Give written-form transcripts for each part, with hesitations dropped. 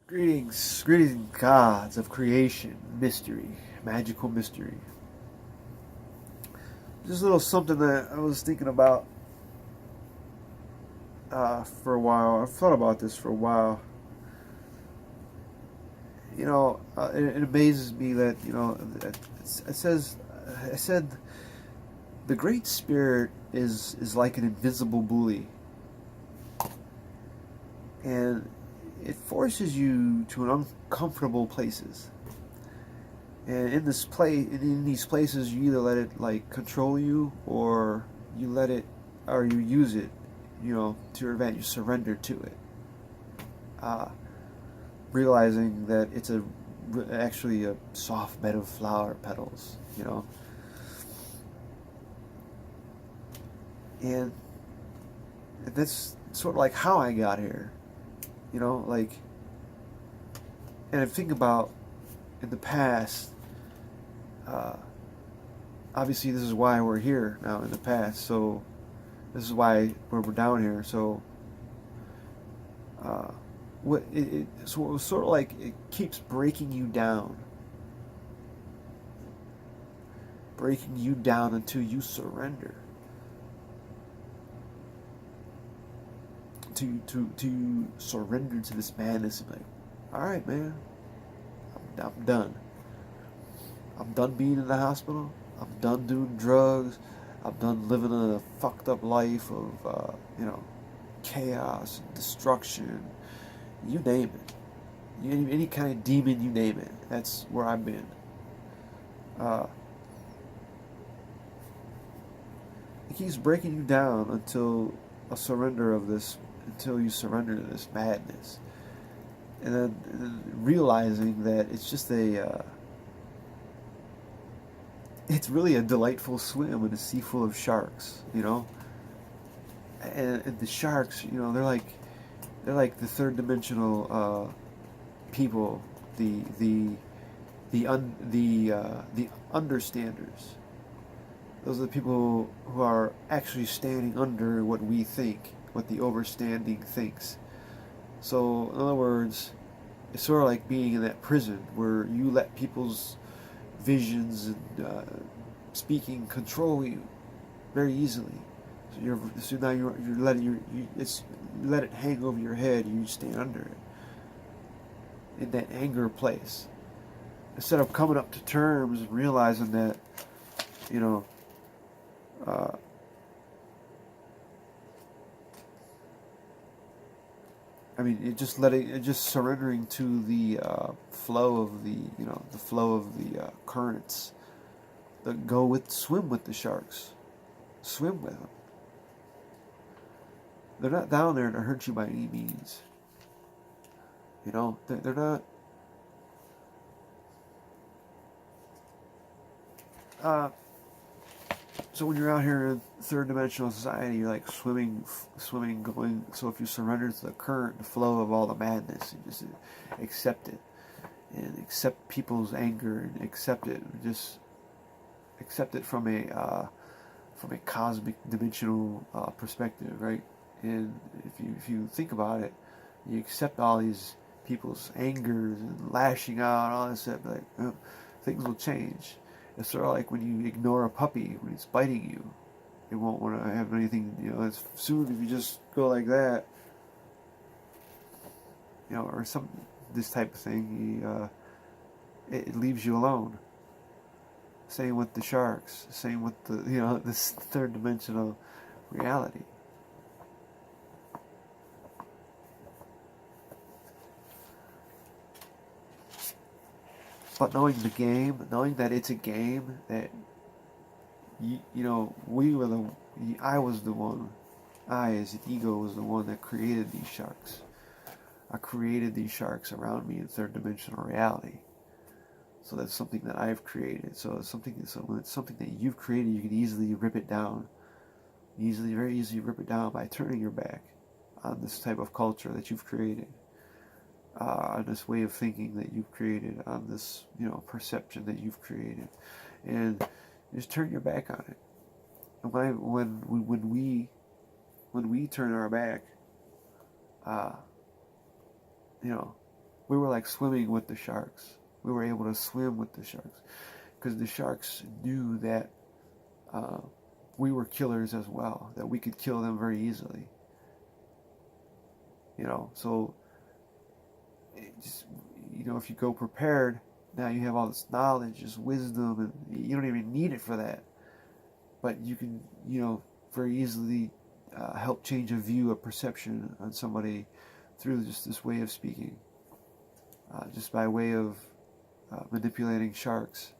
Greetings, gods of creation, mystery, magical mystery. Just a little something that I was thinking about for a while. I've thought about this for a while. It amazes me that it says, I said, the Great Spirit is like an invisible bully, and it forces you to uncomfortable places. And in these places, you either let it like control you, or you use it, to your advantage. You surrender to it, uh, realizing that it's actually a soft bed of flower petals, and that's sort of like how I got here, like, and I think about in the past. Uh, Obviously, this is why we're here now in the past. So this is why we're down here. So uh, so it was sort of like it keeps breaking you down until you surrender to surrender to this madness. And like, all right, man, I'm done. I'm done being in the hospital. I'm done doing drugs. I'm done living a fucked up life of, chaos, destruction. You name it. Any kind of demon, you name it. That's where I've been. Uh, it keeps breaking you down until you surrender to this madness. And then realizing that it's just it's really a delightful swim in a sea full of sharks, and the sharks, they're like the third dimensional people, the understanders. Those are the people who are actually standing under what we think, what the overstanding thinks. So, in other words, it's sort of like being in that prison where you let people's visions and speaking control you very easily. So now you let it hang over your head. You stand under it in that anger place, instead of coming up to terms and realizing that you know. Uh, it just surrendering to the flow of the currents that swim with the sharks, swim with them. They're not down there to hurt you by any means. They're not. Uh, so when you're out here in third dimensional society, you're like swimming, going. So if you surrender to the current, the flow of all the madness, and just accept it, and accept people's anger, and accept it, just accept it from a cosmic dimensional perspective, right? And if you think about it, you accept all these people's angers and lashing out, all this stuff. Like things will change. It's sort of like when you ignore a puppy when it's biting you. It won't want to have anything. As soon if you just go like that, or this type of thing, it leaves you alone. Same with the sharks. Same with this third dimensional reality. But knowing the game, knowing that it's a game, that I as an ego was the one that created these sharks. I created these sharks around me in third dimensional reality. So that's something that I've created. So when it's something that you've created, you can easily rip it down. Very easily rip it down by turning your back on this type of culture that you've created. On this way of thinking that you've created, on this perception that you've created, and just turn your back on it. And when we turn our back, you know, We were like swimming with the sharks. We were able to swim with the sharks because the sharks knew that we were killers as well, that we could kill them very easily. So just, if you go prepared, now you have all this knowledge, this wisdom, and you don't even need it for that. But you can, very easily help change a view, a perception on somebody through just this way of speaking, just by way of manipulating sharks,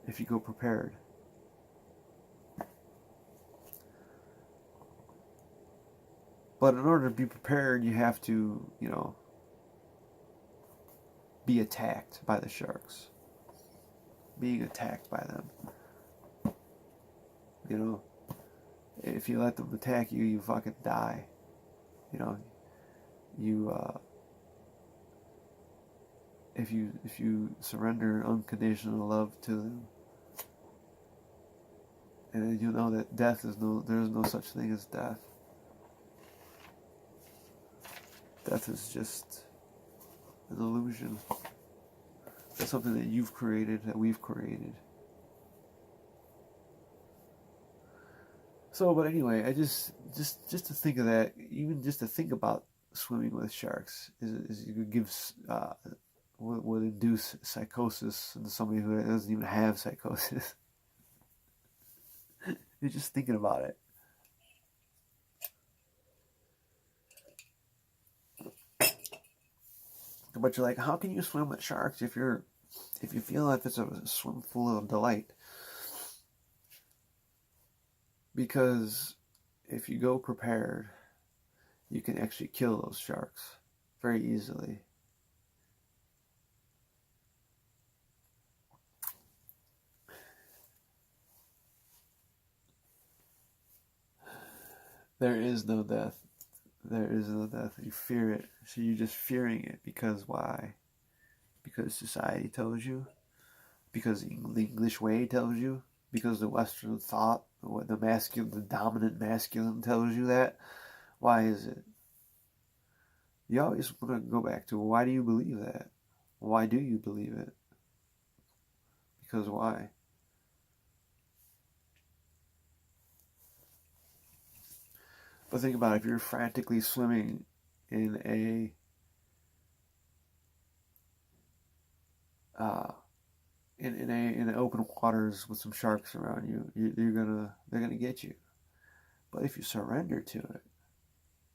if you go prepared. But in order to be prepared, you have to, be attacked by the sharks. Being attacked by them. If you let them attack you, you fucking die. If you surrender unconditional love to them, and then you know that there's no such thing as death. Death is just an illusion. It's something that you've created, that we've created. So, but anyway, I just to think of that, even just to think about swimming with sharks, is you could give would induce psychosis in somebody who doesn't even have psychosis. You're just thinking about it. But you're like, how can you swim with sharks if you feel like it's a swim full of delight? Because if you go prepared, you can actually kill those sharks very easily. There is no death. There is no death. You fear it. So you're just fearing it. Because why? Because society tells you? Because the English way tells you? Because the Western thought, the dominant masculine tells you that? Why is it? You always want to go back to, why do you believe that? Why do you believe it? Because why? But think about it, if you're frantically swimming in in open waters with some sharks around you, they're gonna get you. But if you surrender to it,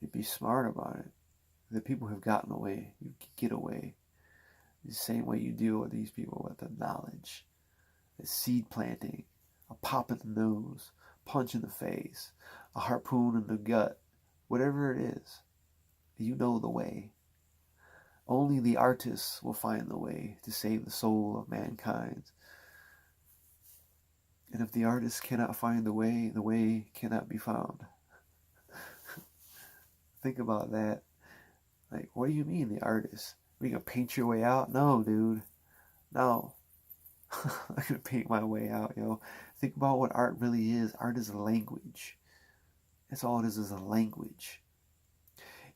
you be smart about it. The people have gotten away. You can get away. The same way you deal with these people, with the knowledge, the seed planting, a pop in the nose, punch in the face, a harpoon in the gut, whatever it is, you know the way. Only the artists will find the way to save the soul of mankind. And if the artist cannot find the way cannot be found. Think about that. Like, what do you mean, the artist? Are you gonna paint your way out? No, dude. No. I'm not gonna paint my way out, Think about what art really is. Art is a language. That's all it is a language.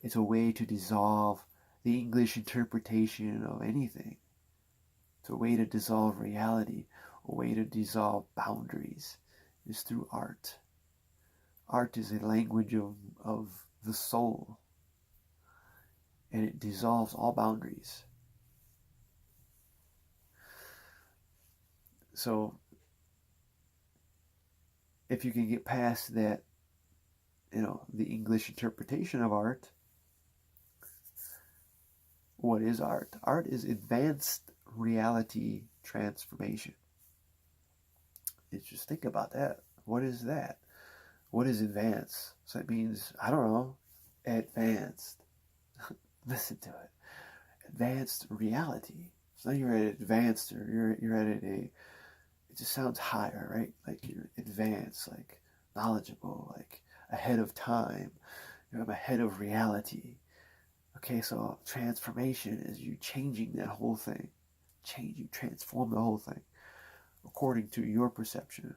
It's a way to dissolve the English interpretation of anything. It's a way to dissolve reality, a way to dissolve boundaries, is through art. Art is a language of the soul, and it dissolves all boundaries. So, if you can get past that, the English interpretation of art, what is art? Art is advanced reality transformation. Just think about that. What is that? What is advanced? So it means, I don't know, advanced. Listen to it. Advanced reality. So you're at advanced, or you're at it just sounds higher, right? Like you're advanced, like knowledgeable, like ahead of time. You're ahead of reality. Okay, so transformation is you changing that whole thing. You transform the whole thing according to your perception,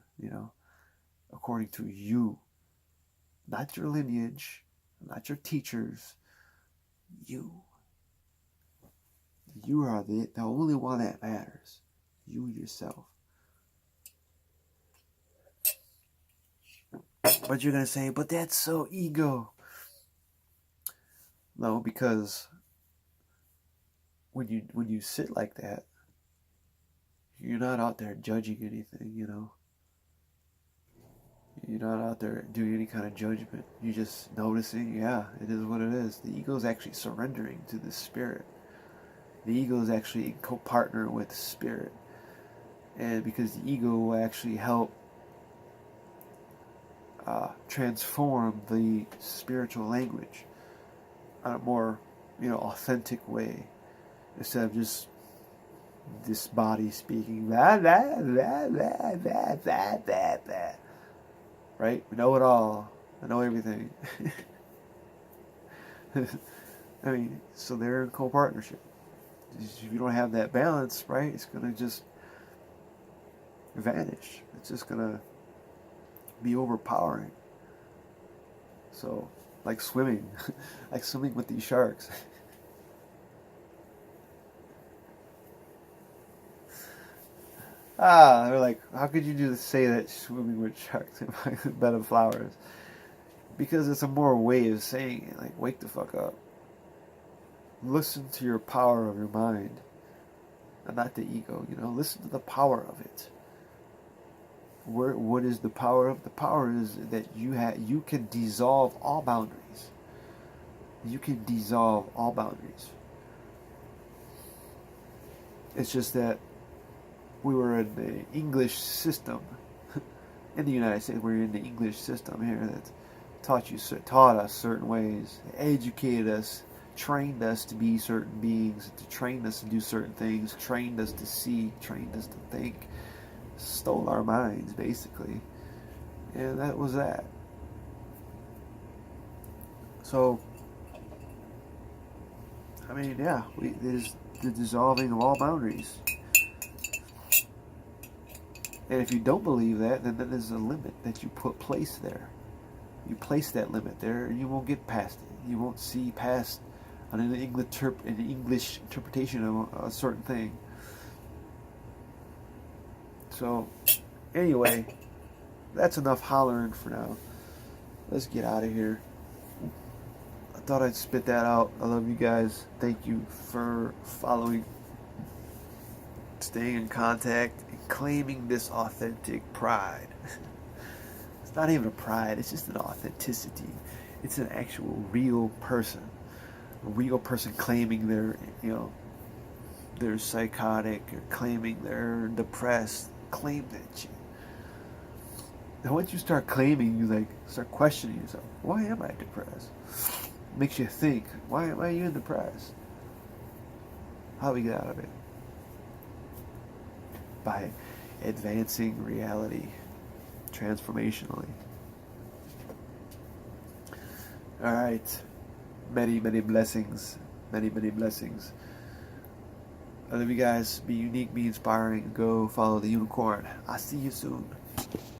according to you. Not your lineage, not your teachers, you. You are the only one that matters. You yourself. But you're going to say, but that's so ego. No, because when you sit like that, you're not out there judging anything, you know. You're not out there doing any kind of judgment. You're just noticing, yeah, it is what it is. The ego is actually surrendering to the spirit. The ego is actually in co-partner with the spirit. And because the ego will actually help transform the spiritual language on a more, authentic way, instead of just this body speaking that, right? We know it all. I know everything. I mean, so they're in co-partnership. If you don't have that balance, right, it's going to just vanish. It's just going to be overpowering. So, like swimming. Like swimming with these sharks. They're like, how could you say that swimming with sharks in a bed of flowers? Because it's a more way of saying it. Like, wake the fuck up. Listen to your power of your mind. And not the ego, Listen to the power of it. What is the power of? The power is that you can dissolve all boundaries. You can dissolve all boundaries. It's just that we were in the English system in the United States. We're in the English system here that taught us certain ways, educated us, trained us to be certain beings, to train us to do certain things, trained us to see, trained us to think, stole our minds basically, and that was that. So, I mean, yeah, there's the dissolving of all boundaries. And if you don't believe that, then there's a limit that you place there. You place that limit there, and you won't get past it. You won't see past an English interpretation of a certain thing. So, anyway, that's enough hollering for now. Let's get out of here. I thought I'd spit that out. I love you guys. Thank you for following, staying in contact, and claiming this authentic pride. It's not even a pride, it's just an authenticity. It's an actual real person. A real person claiming they're psychotic, or claiming they're depressed. Claim that shit. Now once you start claiming, you start questioning yourself. Why am I depressed? Makes you think, why am I even depressed? How do we get out of it? By advancing reality transformationally. Alright. Many, many blessings. Many, many blessings. I love you guys. Be unique, be inspiring. Go follow the unicorn. I'll see you soon.